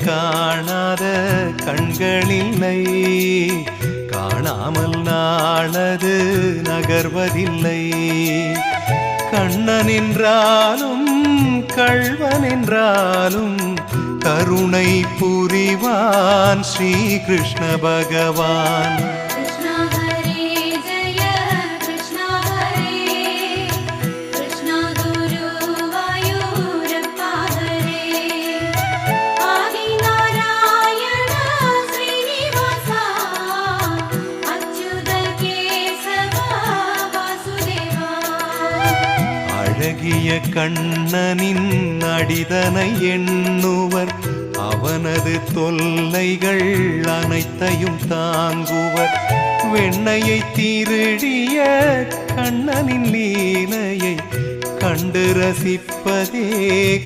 காணாத கண்களில்லை, காணாமல் நாளது நகர்வதில்லை. கண்ணன் என்றாலும் கள்வன் என்றாலும் கருணை புரிவான் ஸ்ரீ கிருஷ்ண பகவான். அழகிய கண்ணனின் அடிதனை எண்ணுவர், அவனது தொல்லைகள் அனைத்தையும் தாங்குவர். வெண்ணையை திருடிய கண்ணனின் லீலையை கண்டு ரசிப்பதே